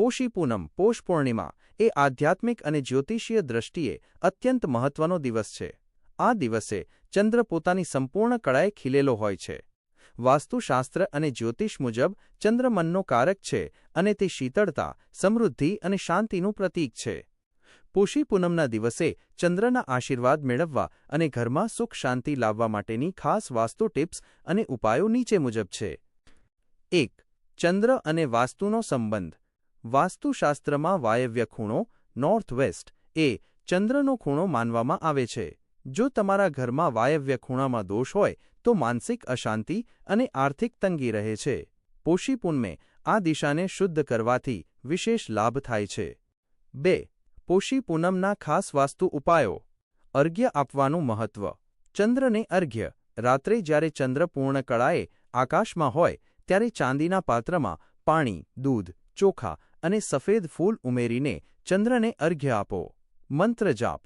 પોષી પૂનમ પોષ પૂર્ણિમા એ આધ્યાત્મિક અને જ્યોતિષીય દ્રષ્ટિએ અત્યંત મહત્વનો દિવસ છે. આ દિવસે ચંદ્ર પોતાની સંપૂર્ણ કળાએ ખીલેલો હોય છે. વાસ્તુશાસ્ત્ર અને જ્યોતિષ મુજબ ચંદ્ર મનનો કારક છે અને તે શીતળતા, સમૃદ્ધિ અને શાંતિનું પ્રતીક છે. પોષી પૂનમના દિવસે ચંદ્રના આશીર્વાદ મેળવવા અને ઘરમાં સુખ શાંતિ લાવવા માટેની ખાસ વાસ્તુ ટિપ્સ અને ઉપાયો નીચે મુજબ છે. 1. ચંદ્ર અને વાસ્તુનો સંબંધ. વાસ્તુશાસ્ત્રમાં વાયવ્ય ખૂણો નોર્થ વેસ્ટ એ ચંદ્રનો ખૂણો માનવામાં આવે છે. જો તમારા ઘરમાં વાયવ્ય ખૂણામાં દોષ હોય તો માનસિક અશાંતિ અને આર્થિક તંગી રહે છે. પોષી પૂનમે આ દિશાને શુદ્ધ કરવાથી વિશેષ લાભ થાય છે. 2. પોષી પૂનમના ખાસ વાસ્તુ ઉપાયો. અર્ઘ્ય આપવાનું મહત્વ. ચંદ્રને અર્ઘ્ય. રાત્રે જ્યારે ચંદ્ર પૂર્ણ કળાએ આકાશમાં હોય ત્યારે ચાંદીના પાત્રમાં પાણી, દૂધ, ચોખા અને સફેદ ફૂલ ઉમેરીને ચંદ્રને અર્ઘ્ય આપો. મંત્ર જાપ.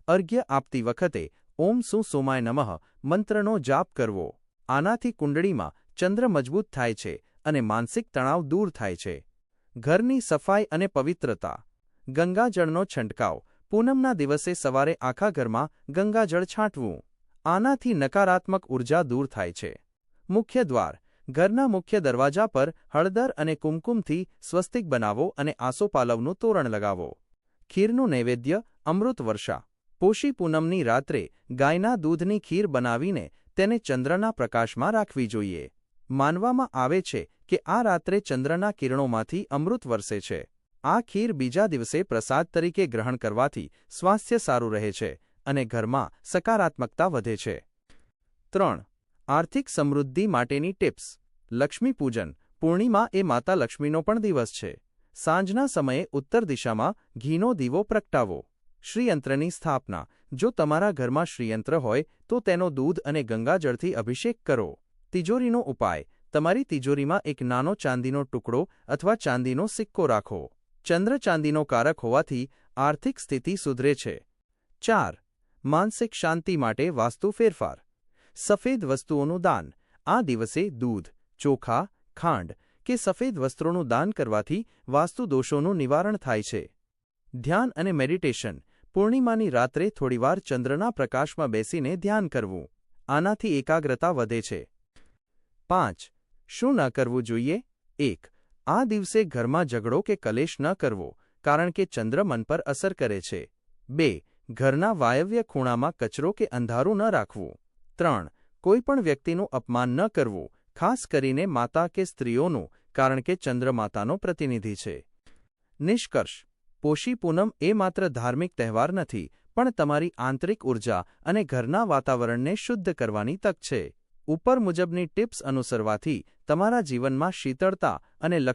અર્ઘ્ય આપતી વખતે ઓમ સુ સોમાય નમઃ મંત્રનો જાપ કરવો. આનાથી કુંડળીમાં ચંદ્ર મજબૂત થાય છે અને માનસિક તણાવ દૂર થાય છે. ઘરની સફાઈ અને પવિત્રતા. ગંગાજળનો છંટકાવ. પૂનમના દિવસે સવારે આખા ઘરમાં ગંગાજળ છાંટવું. આનાથી નકારાત્મક ઉર્જા દૂર થાય છે. મુખ્ય દ્વાર. ઘરના મુખ્ય દરવાજા પર હળદર અને કુમકુમથી સ્વસ્તિક બનાવો અને આસોપાલવનું તોરણ લગાવો. ખીરનું નૈવેદ્ય. અમૃત વર્ષા. પોષી પૂનમની રાત્રે ગાયના દૂધની ખીર બનાવીને તેને ચંદ્રના પ્રકાશમાં રાખવી જોઈએ. માનવામાં આવે છે કે આ રાત્રે ચંદ્રના કિરણોમાંથી અમૃત વરસે છે. આ ખીર બીજા દિવસે પ્રસાદ તરીકે ગ્રહણ કરવાથી સ્વાસ્થ્ય સારું રહે છે અને ઘરમાં સકારાત્મકતા વધે છે. 3. આર્થિક સમૃદ્ધિ માટેની ટિપ્સ. લક્ષ્મી પૂજન. પૂર્ણિમા એ માતા લક્ષ્મીનો પણ દિવસ છે. સાંજના સમયે ઉત્તર દિશામાં ઘીનો દીવો પ્રગટાવો. શ્રીયંત્રની સ્થાપના. જો તમારા ઘરમાં શ્રીયંત્ર હોય તો તેનો દૂધ અને ગંગાજળથી અભિષેક કરો. તિજોરીનો ઉપાય. તમારી તિજોરીમાં એક નાનો ચાંદીનો ટુકડો અથવા ચાંદીનો સિક્કો રાખો. ચંદ્ર ચાંદીનો કારક હોવાથી આર્થિક સ્થિતિ સુધરે છે. 4. માનસિક શાંતિ માટે વાસ્તુ ફેરફાર. સફેદ વસ્તુઓનું દાન. આ દિવસે દૂધ, ચોખા, ખાંડ કે સફેદ વસ્ત્રોનું દાન કરવાથી વાસ્તુ દોષોનું નિવારણ થાય છે. ધ્યાન અને મેડિટેશન. પૂર્ણિમાની રાત્રે થોડીવાર ચંદ્રના પ્રકાશમાં બેસીને ધ્યાન કરવું. આનાથી એકાગ્રતા વધે છે. 5. શું ન કરવું જોઈએ? 1. આ દિવસે ઘરમાં ઝઘડો કે કલેશ ન કરવો, કારણ કે ચંદ્ર મન પર અસર કરે છે. 2. ઘરના વાયવ્ય ખૂણામાં કચરો કે અંધારું ન રાખવું. 3. કોઈપણ વ્યક્તિનું અપમાન ન કરવું, ખાસ કરીને માતા કે સ્ત્રીઓનું, કારણ કે ચંદ્ર માતાનો પ્રતિનિધિ છે. નિષ્કર્ષ. પોષી પૂનમ એ માત્ર ધાર્મિક તહેવાર નથી, પણ તમારી આંતરિક ઉર્જા અને ઘરના વાતાવરણને શુદ્ધ કરવાની તક છે. ઉપર મુજબની ટિપ્સ અનુસરવાથી તમારા જીવનમાં શીતળતા અને લક્ષ્મી